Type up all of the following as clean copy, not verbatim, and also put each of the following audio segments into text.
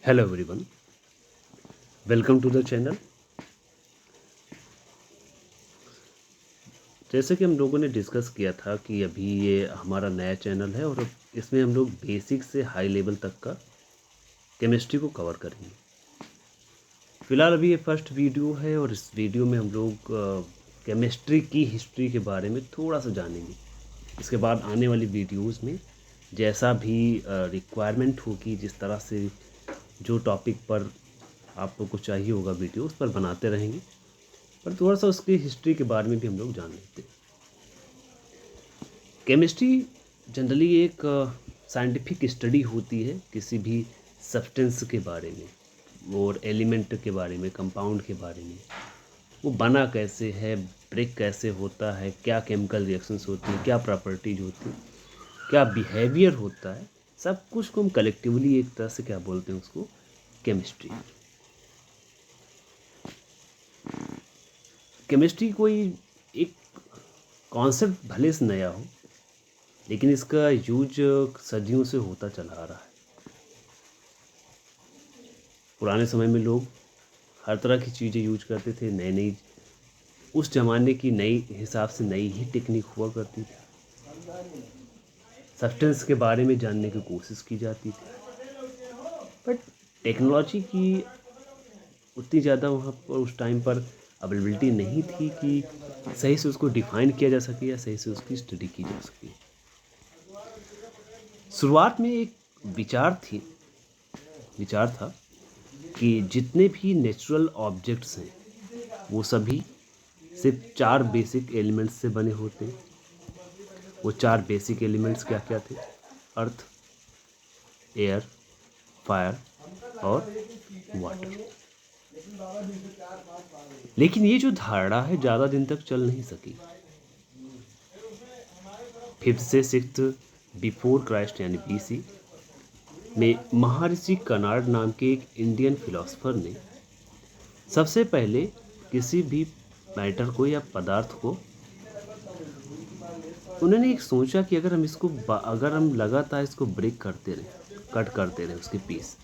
Hello everyone, welcome to the channel. जैसे कि हम लोगों ने डिस्कस किया था कि अभी ये हमारा नया चैनल है और इसमें हम लोग बेसिक से हाई लेवल तक का केमिस्ट्री को कवर करेंगे। फ़िलहाल अभी ये फर्स्ट वीडियो है और इस वीडियो में हम लोग केमिस्ट्री की हिस्ट्री के बारे में थोड़ा सा जानेंगे। इसके बाद आने वाली वीडियोस में जैसा भी रिक्वायरमेंट होगी, जिस तरह से जो टॉपिक पर आप लोग को चाहिए होगा वीडियो, उस पर बनाते रहेंगे। पर थोड़ा सा उसकी हिस्ट्री के बारे में भी हम लोग जान लेते हैं। केमिस्ट्री जनरली एक साइंटिफिक स्टडी होती है किसी भी सब्सटेंस के बारे में और एलिमेंट के बारे में, कंपाउंड के बारे में। वो बना कैसे है, ब्रेक कैसे होता है, क्या केमिकल रिएक्शंस होती हैं, क्या प्रॉपर्टीज होती हैं, क्या बिहेवियर होता है, सब कुछ को हम कलेक्टिवली एक तरह से क्या बोलते हैं, उसको केमिस्ट्री। केमिस्ट्री कोई एक कॉन्सेप्ट भले से नया हो, लेकिन इसका यूज सदियों से होता चला आ रहा है। पुराने समय में लोग हर तरह की चीज़ें यूज करते थे, नई नई, उस ज़माने की नई हिसाब से नई ही टेक्निक हुआ करती थी। सब्सटेंस के बारे में जानने की कोशिश की जाती थी, बट टेक्नोलॉजी की उतनी ज़्यादा वहाँ पर उस टाइम पर अवेलेबिलिटी नहीं थी कि सही से उसको डिफ़ाइन किया जा सके या सही से उसकी स्टडी की जा सके। शुरुआत में एक विचार था कि जितने भी नेचुरल ऑब्जेक्ट्स हैं वो सभी सिर्फ 4 बेसिक एलिमेंट्स से बने होते हैं। वो 4 बेसिक एलिमेंट्स क्या क्या थे? अर्थ, एयर, फायर और वाटर। लेकिन ये जो धारणा है ज़्यादा दिन तक चल नहीं सकी। 5th से 6th बिफोर क्राइस्ट यानी BC में महर्षि कनाड नाम के एक इंडियन फिलोसोफर ने सबसे पहले किसी भी मैटर को या पदार्थ को, उन्होंने एक सोचा कि अगर हम लगातार इसको ब्रेक करते रहे, कट करते रहे उसके पीस,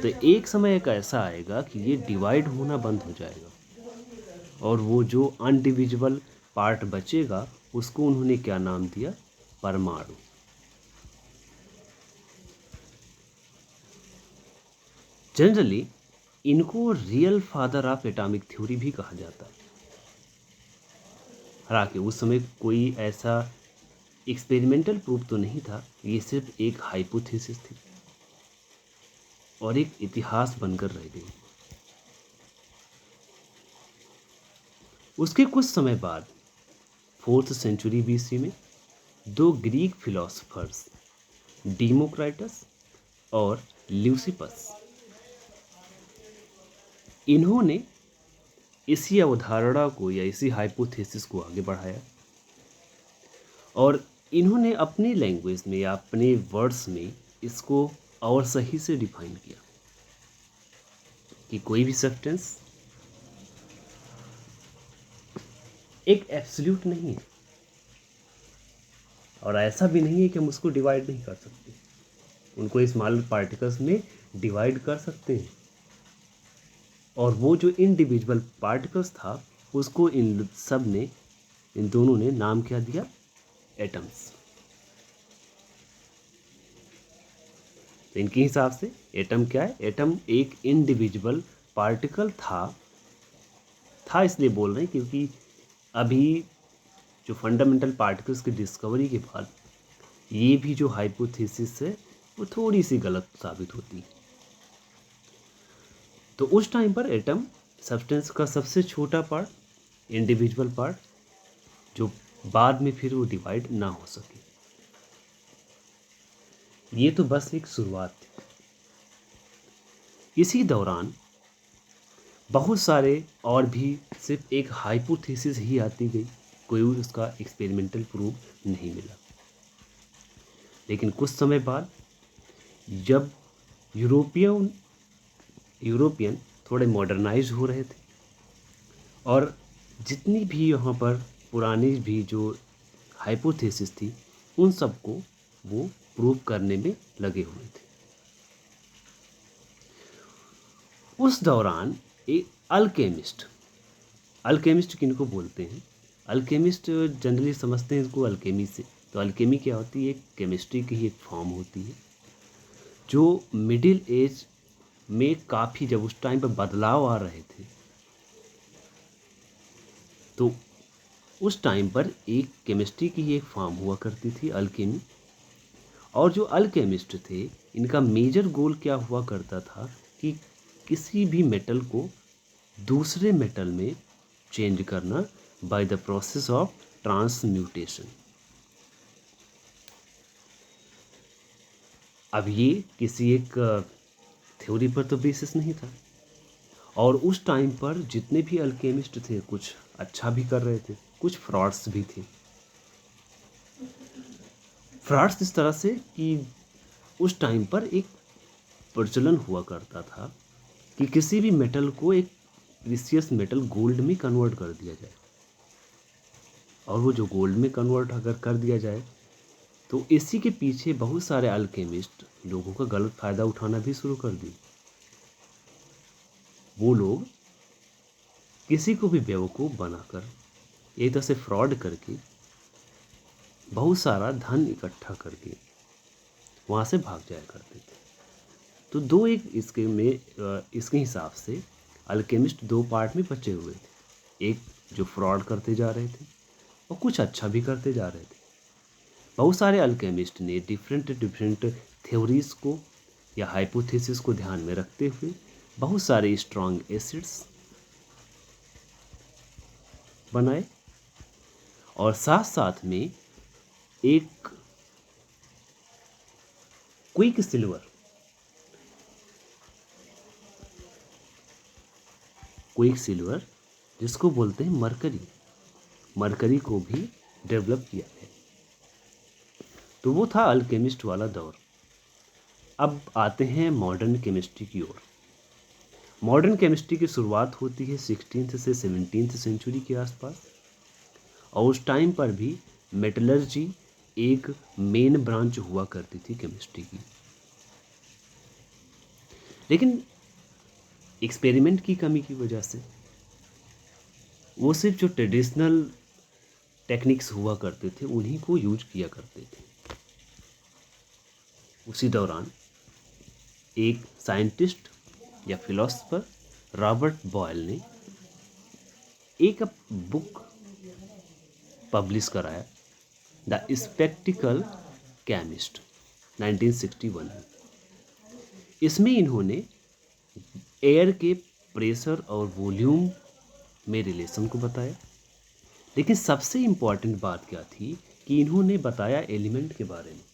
तो एक समय एक ऐसा आएगा कि ये डिवाइड होना बंद हो जाएगा और वो जो अनडिविजिबल पार्ट बचेगा उसको उन्होंने क्या नाम दिया? परमाणु। जनरली इनको real father of atomic theory भी कहा जाता है। हालांकि उस समय कोई ऐसा एक्सपेरिमेंटल प्रूफ तो नहीं था, ये सिर्फ एक हाइपोथेसिस थी और एक इतिहास बनकर रह गई। उसके कुछ समय बाद 4th सेंचुरी BC में 2 ग्रीक फिलोसोफर्स, डेमोक्राइटस और ल्यूसिपस, इन्होंने इसी अवधारणा को या इसी हाइपोथेसिस को आगे बढ़ाया और इन्होंने अपनी लैंग्वेज में या अपने वर्ड्स में इसको और सही से डिफाइन किया कि कोई भी सब्सटेंस एक एब्सोल्यूट नहीं है और ऐसा भी नहीं है कि हम उसको डिवाइड नहीं कर सकते। उनको स्मॉल पार्टिकल्स में डिवाइड कर सकते हैं और वो जो इंडिविजुअल पार्टिकल्स था उसको इन दोनों ने नाम क्या दिया? एटम्स। तो इनके हिसाब से एटम क्या है? एटम एक इंडिविजुअल पार्टिकल था इसलिए बोल रहे हैं क्योंकि अभी जो फंडामेंटल पार्टिकल्स की डिस्कवरी के बाद ये भी जो हाइपोथेसिस है वो थोड़ी सी गलत साबित होती है। तो उस टाइम पर एटम सब्सटेंस का सबसे छोटा पार्ट, इंडिविजुअल पार्ट, जो बाद में फिर वो डिवाइड ना हो सके। ये तो बस एक शुरुआत थी। इसी दौरान बहुत सारे और भी सिर्फ एक हाइपोथेसिस ही आती गई, कोई उसका एक्सपेरिमेंटल प्रूफ नहीं मिला। लेकिन कुछ समय बाद जब यूरोपियन थोड़े मॉडर्नाइज हो रहे थे और जितनी भी यहाँ पर पुरानी भी जो हाइपोथेसिस थी उन सबको वो प्रूव करने में लगे हुए थे। उस दौरान एक अल्केमिस्ट किनको बोलते हैं? अल्केमिस्ट जनरली समझते हैं इसको अल्केमी से। तो अल्केमी क्या होती है? एक केमिस्ट्री की ही एक फॉर्म होती है जो मिडिल एज में काफ़ी, जब उस टाइम पर बदलाव आ रहे थे, तो उस टाइम पर एक केमिस्ट्री की ही एक फॉर्म हुआ करती थी, अल्केमी। और जो अल्केमिस्ट थे, इनका मेजर गोल क्या हुआ करता था कि किसी भी मेटल को दूसरे मेटल में चेंज करना by the process of transmutation. अब ये किसी एक थ्योरी पर तो बेसिस नहीं था, और उस टाइम पर जितने भी अल्केमिस्ट थे कुछ अच्छा भी कर रहे थे, कुछ फ्रॉड्स भी थे। फ्रॉड्स इस तरह से कि उस टाइम पर एक प्रचलन हुआ करता था कि किसी भी मेटल को एक प्रीशियस मेटल गोल्ड में कन्वर्ट कर दिया जाए, और वो जो गोल्ड में कन्वर्ट अगर कर दिया जाए तो इसी के पीछे बहुत सारे अल्केमिस्ट लोगों का गलत फ़ायदा उठाना भी शुरू कर दिए। वो लोग किसी को भी बेवकूफ़ बनाकर, एक तरह से फ्रॉड करके, बहुत सारा धन इकट्ठा करके वहाँ से भाग जाया करते थे। तो दो एक इसके हिसाब से अल्केमिस्ट दो पार्ट में बचे हुए थे। एक जो फ्रॉड करते जा रहे थे और कुछ अच्छा भी करते जा रहे थे। बहुत सारे अल्केमिस्ट ने डिफरेंट थ्योरीज को या हाइपोथेसिस को ध्यान में रखते हुए बहुत सारे स्ट्रॉन्ग एसिड्स बनाए, और साथ साथ में एक क्विक सिल्वर जिसको बोलते हैं मरकरी को भी डेवलप किया है। तो वो था अल्केमिस्ट वाला दौर। अब आते हैं मॉडर्न केमिस्ट्री की ओर। मॉडर्न केमिस्ट्री की शुरुआत होती है 16th से 17th सेंचुरी के आसपास, और उस टाइम पर भी मेटलर्जी एक मेन ब्रांच हुआ करती थी केमिस्ट्री की। लेकिन एक्सपेरिमेंट की कमी की वजह से वो सिर्फ जो ट्रेडिशनल टेक्निक्स हुआ करते थे उन्हीं को यूज किया करते थे। उसी दौरान एक साइंटिस्ट या फिलोसफर रॉबर्ट बॉयल ने एक बुक पब्लिश कराया, द स्पेक्टिकल केमिस्ट, 1961 में। इसमें इन्होंने एयर के प्रेशर और वॉल्यूम में रिलेशन को बताया। लेकिन सबसे इम्पॉर्टेंट बात क्या थी कि इन्होंने बताया एलिमेंट के बारे में।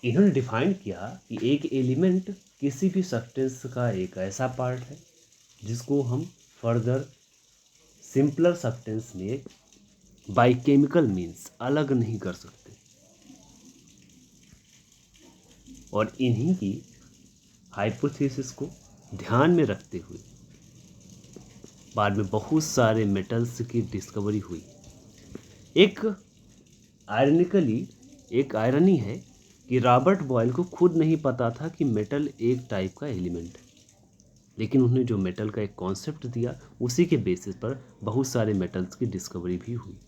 इन्होंने डिफाइन किया कि एक एलिमेंट किसी भी सब्सटेंस का एक ऐसा पार्ट है जिसको हम फर्दर सिंपलर सब्सटेंस में बाय केमिकल मीन्स अलग नहीं कर सकते। और इन्हीं की हाइपोथेसिस को ध्यान में रखते हुए बाद में बहुत सारे मेटल्स की डिस्कवरी हुई। एक आयरनी है कि रॉबर्ट बॉयल को खुद नहीं पता था कि मेटल एक टाइप का एलिमेंट है, लेकिन उन्होंने जो मेटल का एक कॉन्सेप्ट दिया उसी के बेसिस पर बहुत सारे मेटल्स की डिस्कवरी भी हुई।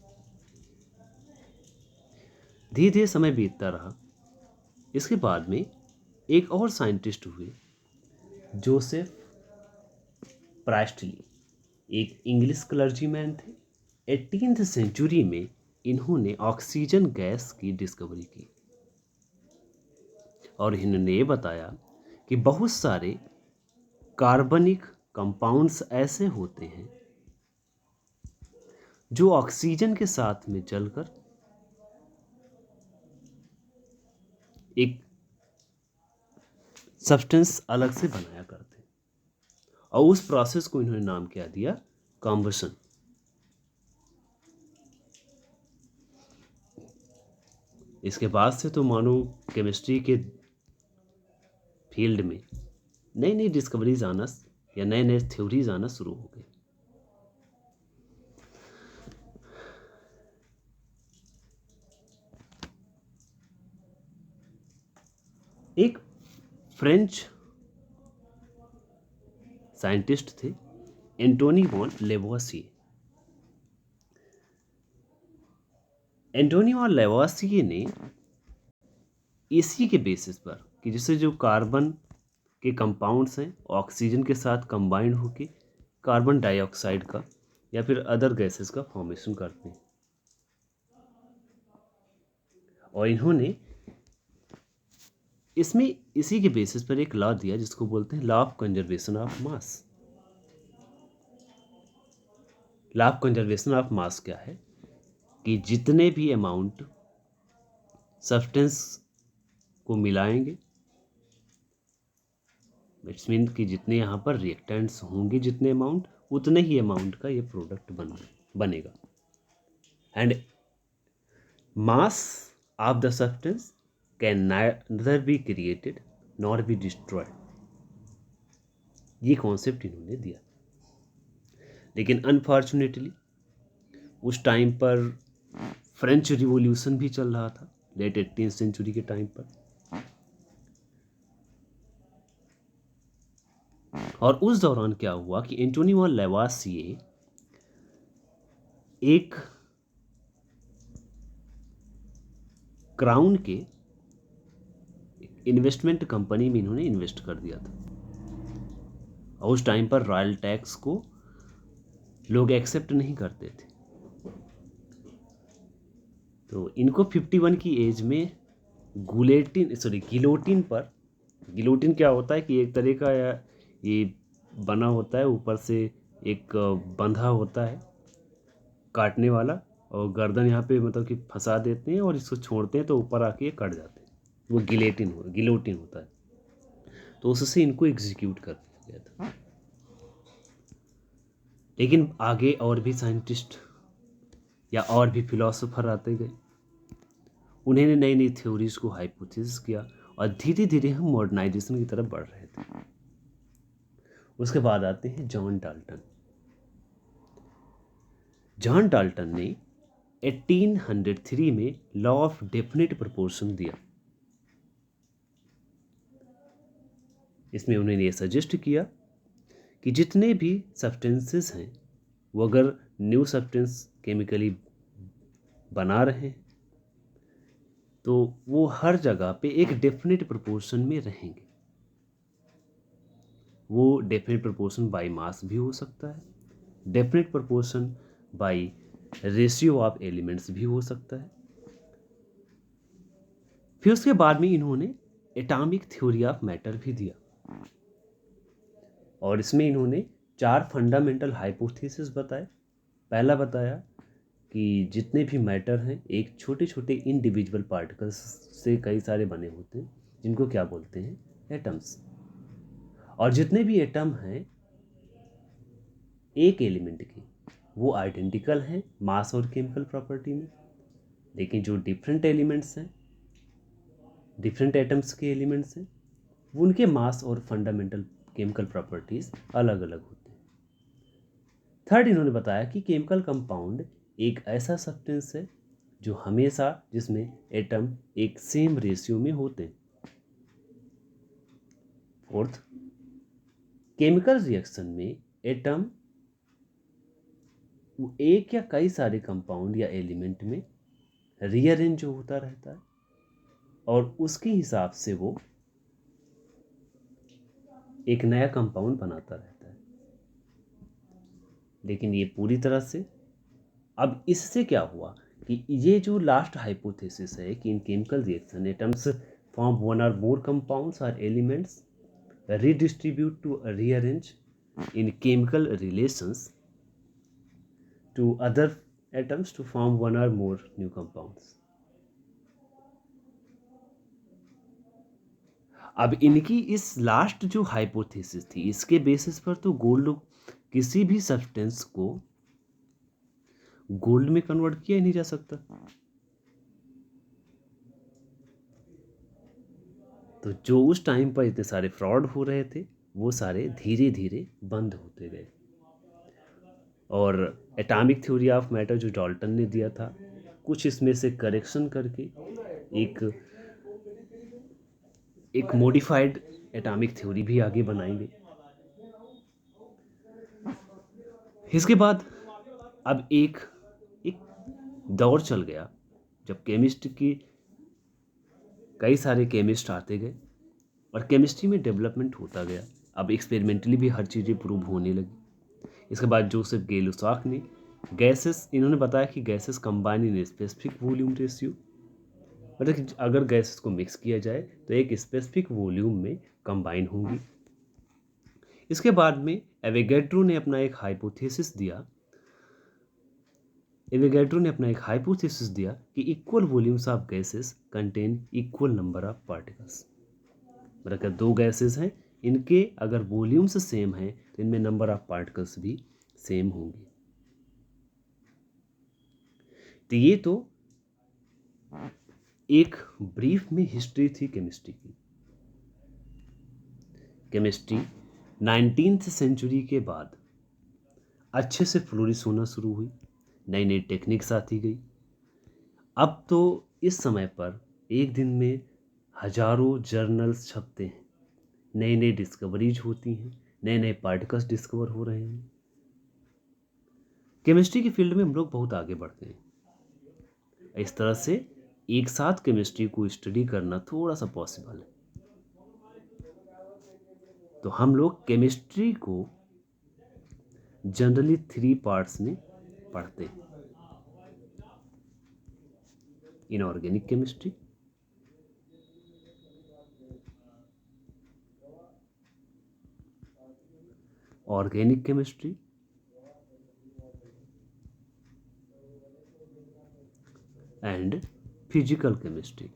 धीरे धीरे समय बीतता रहा। इसके बाद में एक और साइंटिस्ट हुए, जोसेफ प्राइस्टली, एक इंग्लिश क्लर्जीमैन थे। 18th सेंचुरी में इन्होंने ऑक्सीजन गैस की डिस्कवरी की, और इन्होंने ये बताया कि बहुत सारे कार्बनिक कंपाउंड्स ऐसे होते हैं जो ऑक्सीजन के साथ में जलकर एक सब्सटेंस अलग से बनाया करते हैं, और उस प्रोसेस को इन्होंने नाम क्या दिया? कॉम्बशन। इसके बाद से तो मानो केमिस्ट्री के फील्ड में नई नई डिस्कवरीज आना या नए नए थ्योरीज आना शुरू हो गए। एक फ्रेंच साइंटिस्ट थे एंटोनी वॉन लेवोसिए। एंटोनी वॉन लेवोसिए ने इसी के बेसिस पर कि जिससे जो कार्बन के कंपाउंड्स हैं ऑक्सीजन के साथ कंबाइंड होके कार्बन डाइऑक्साइड का या फिर अदर गैसेस का फॉर्मेशन करते हैं, और इन्होंने इसमें इसी के बेसिस पर एक लॉ दिया जिसको बोलते हैं law of conservation of mass. Law of conservation of mass क्या है कि जितने भी अमाउंट सब्सटेंस को मिलाएंगे, इट्स मीन कि जितने यहाँ पर रिएक्टेंट्स होंगे जितने अमाउंट, उतने ही अमाउंट का ये प्रोडक्ट बनेगा। And mass of the substance can neither be created nor be destroyed, ये कॉन्सेप्ट इन्होंने दिया। लेकिन अनफॉर्चुनेटली उस टाइम पर फ्रेंच रिवॉल्यूशन भी चल रहा था, लेट 18th सेंचुरी के टाइम पर, और उस दौरान क्या हुआ कि एंटोनी वॉन लेवोसिए एक क्राउन के इन्वेस्टमेंट कंपनी में इन्होंने इन्वेस्ट कर दिया था, और उस टाइम पर रॉयल टैक्स को लोग एक्सेप्ट नहीं करते थे। तो इनको 51 की एज में गिलोटिन पर, गिलोटिन क्या होता है कि एक तरह का ये बना होता है, ऊपर से एक बंधा होता है काटने वाला, और गर्दन यहाँ पे मतलब कि फंसा देते हैं और इसको छोड़ते हैं तो ऊपर आके ये कट जाते हैं, वो गिलोटिन होता है। तो उससे इनको एग्जीक्यूट कर दिया गया था। लेकिन आगे और भी साइंटिस्ट या और भी फिलोसोफर आते गए, उन्होंने नई नई थ्योरीज को हाइपोथेसिस किया, और धीरे धीरे हम मॉडर्नाइजेशन की तरफ बढ़ रहे थे। उसके बाद आते हैं जॉन डाल्टन। जॉन डाल्टन ने 1803 में लॉ ऑफ डेफिनेट प्रोपोर्शन दिया। इसमें उन्होंने ये सजेस्ट किया कि जितने भी सब्सटेंसेस हैं वो अगर न्यू सब्सटेंस केमिकली बना रहे हैं तो वो हर जगह पे एक डेफिनेट प्रोपोर्शन में रहेंगे। वो डेफिनेट प्रोपोर्शन बाय मास भी हो सकता है, definite proportion bye ratio of elements भी हो सकता है। फिर उसके बाद में इन्होंने एटॉमिक थ्योरी ऑफ मैटर भी दिया, और इसमें इन्होंने 4 फंडामेंटल हाइपोथेसिस बताए। पहला बताया कि जितने भी मैटर हैं एक छोटे छोटे इंडिविजुअल पार्टिकल्स से कई सारे बने होते हैं, जिनको क्या बोलते हैं, एटम्स। और जितने भी एटम हैं एक एलिमेंट के, वो आइडेंटिकल हैं मास और केमिकल प्रॉपर्टी में, लेकिन जो डिफरेंट एलिमेंट्स हैं, डिफरेंट एटम्स के एलिमेंट्स हैं, वो उनके मास और फंडामेंटल केमिकल प्रॉपर्टीज अलग अलग होते हैं। थर्ड, इन्होंने बताया कि केमिकल कंपाउंड एक ऐसा सब्सटेंस है जो हमेशा जिसमें एटम एक सेम रेशियो में होते हैं। फोर्थ, केमिकल रिएक्शन में एटम एक या कई सारे कंपाउंड या एलिमेंट में रीअरेंज होता रहता है, और उसके हिसाब से वो एक नया कंपाउंड बनाता रहता है। लेकिन ये पूरी तरह से, अब इससे क्या हुआ कि ये जो लास्ट हाइपोथेसिस है कि इन chemical reaction atoms form one और मोर कंपाउंड्स और elements redistribute to rearrange in chemical relations to other atoms to form one or more new compounds. अब इनकी इस लास्ट जो हाइपोथेसिस थी, इसके बेसिस पर तो गोल्ड, किसी भी सब्सटेंस को गोल्ड में कन्वर्ट किया ही नहीं जा सकता। तो जो उस टाइम पर इतने सारे फ्रॉड हो रहे थे वो सारे धीरे धीरे बंद होते गए। और एटॉमिक थ्योरी ऑफ मैटर जो डाल्टन ने दिया था, कुछ इसमें से करेक्शन करके एक मॉडिफाइड एटॉमिक थ्योरी भी आगे बनाएंगे। इसके बाद अब एक दौर चल गया जब केमिस्ट की कई सारे केमिस्ट आते गए और केमिस्ट्री में डेवलपमेंट होता गया। अब एक्सपेरिमेंटली भी हर चीज़ें प्रूव होने लगी। इसके बाद जोसेफ गै-लुसाक ने इन्होंने बताया कि gases combine in specific volume ratio, मतलब कि अगर गैसेस को मिक्स किया जाए तो एक स्पेसिफिक वॉल्यूम में कंबाइन होंगी। इसके बाद में एवोगैड्रो ने अपना एक हाइपोथेसिस दिया कि equal volumes of gases contain equal number of particles. मतलब अगर दो गैसेस हैं, इनके अगर वॉल्यूम्स सेम हैं तो इनमें नंबर ऑफ पार्टिकल्स भी सेम होंगे। तो ये तो एक ब्रीफ में हिस्ट्री थी केमिस्ट्री की। केमिस्ट्री 19th सेंचुरी के बाद अच्छे से फ्लोरिश होना शुरू हुई, नई नई टेक्निक्स आती गई। अब तो इस समय पर एक दिन में हजारों जर्नल्स छपते हैं, नई नई डिस्कवरीज होती हैं, नए नए पार्टिकल्स डिस्कवर हो रहे हैं। केमिस्ट्री की फील्ड में हम लोग बहुत आगे बढ़ते हैं। इस तरह से एक साथ केमिस्ट्री को स्टडी करना थोड़ा सा पॉसिबल है। तो हम लोग केमिस्ट्री को जनरली 3 पार्ट्स में पढ़ते हैं। Inorganic chemistry, organic chemistry and physical chemistry.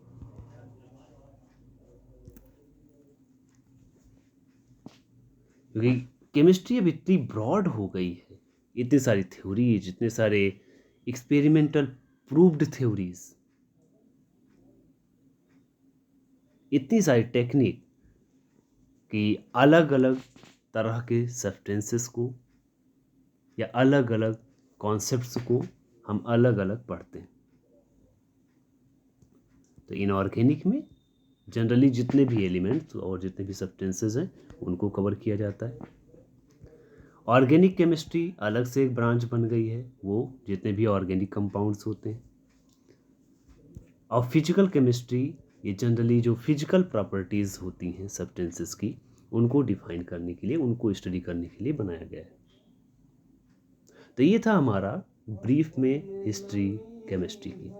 क्योंकि केमिस्ट्री अब इतनी ब्रॉड हो गई है, इतनी सारी थ्योरीज, इतने सारे एक्सपेरिमेंटल प्रूव्ड थ्योरीज, इतनी सारी टेक्निक कि अलग अलग तरह के सब्सटेंसेस को या अलग अलग कॉन्सेप्ट्स को हम अलग अलग पढ़ते हैं। तो इनऑर्गेनिक में जनरली जितने भी एलिमेंट्स और जितने भी सब्सटेंसेस हैं उनको कवर किया जाता है। ऑर्गेनिक केमिस्ट्री अलग से एक ब्रांच बन गई है, वो जितने भी ऑर्गेनिक कंपाउंड्स होते हैं। और फिजिकल केमिस्ट्री ये जनरली जो फिजिकल प्रॉपर्टीज़ होती हैं सब्सटेंसेस की, उनको डिफाइन करने के लिए, उनको स्टडी करने के लिए बनाया गया है। तो ये था हमारा ब्रीफ में हिस्ट्री केमिस्ट्री की।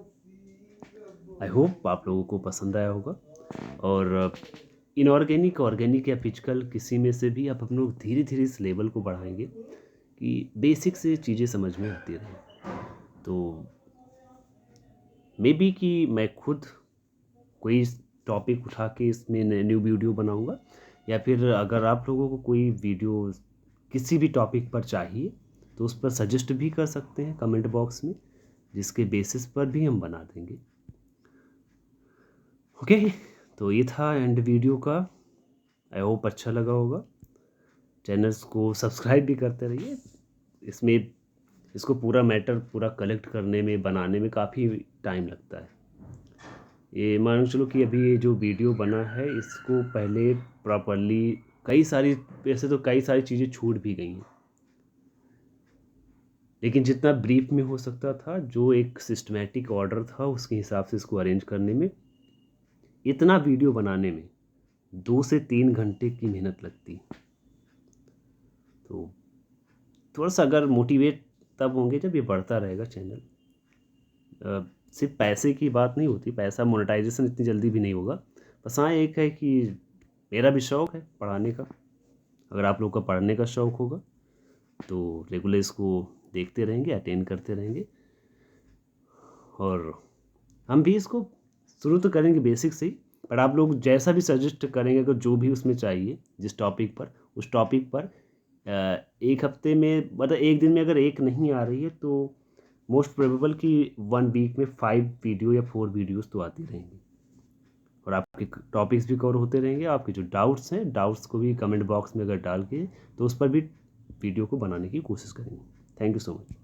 आई होप आप लोगों को पसंद आया होगा। और इनऑर्गेनिक, ऑर्गेनिक या फिजिकल किसी में से भी अब हम लोग धीरे धीरे इस लेवल को बढ़ाएंगे कि बेसिक से चीज़ें समझ में आती रहें। तो मे बी कि मैं खुद कोई टॉपिक उठा के इसमें न्यू वीडियो बनाऊंगा, या फिर अगर आप लोगों को कोई वीडियो किसी भी टॉपिक पर चाहिए तो उस पर सजेस्ट भी कर सकते हैं कमेंट बॉक्स में, जिसके बेसिस पर भी हम बना देंगे। ओके, तो ये था एंड वीडियो का। आई होप अच्छा लगा होगा। चैनल्स को सब्सक्राइब भी करते रहिए। इसको पूरा मैटर पूरा कलेक्ट करने में, बनाने में काफ़ी टाइम लगता है। ये मान चलो कि अभी ये जो वीडियो बना है इसको पहले प्रॉपरली वैसे तो कई सारी चीज़ें छूट भी गई हैं, लेकिन जितना ब्रीफ में हो सकता था, जो एक सिस्टमैटिक ऑर्डर था उसके हिसाब से इसको अरेंज करने में, इतना वीडियो बनाने में 2 से 3 घंटे की मेहनत लगती। तो थोड़ा सा अगर मोटिवेट तब होंगे जब ये बढ़ता रहेगा चैनल। सिर्फ पैसे की बात नहीं होती, पैसा मोनेटाइजेशन इतनी जल्दी भी नहीं होगा। बस हाँ, एक है कि मेरा भी शौक़ है पढ़ाने का। अगर आप लोगों का पढ़ने का शौक़ होगा तो रेगुलर इसको देखते रहेंगे, अटेंड करते रहेंगे। और हम भी इसको शुरू तो करेंगे बेसिक से ही, पर आप लोग जैसा भी सजेस्ट करेंगे, अगर जो भी उसमें चाहिए जिस टॉपिक पर, उस टॉपिक पर एक हफ्ते में, मतलब एक दिन में अगर एक नहीं आ रही है तो मोस्ट प्रोबेबल कि 1 वीक में 5 वीडियो या 4 वीडियोस तो आती रहेंगी, और आपके टॉपिक्स भी कवर होते रहेंगे। आपके जो डाउट्स हैं, डाउट्स को भी कमेंट बॉक्स में अगर डाल के तो उस पर भी वीडियो को बनाने की कोशिश करेंगे। Thank you so much.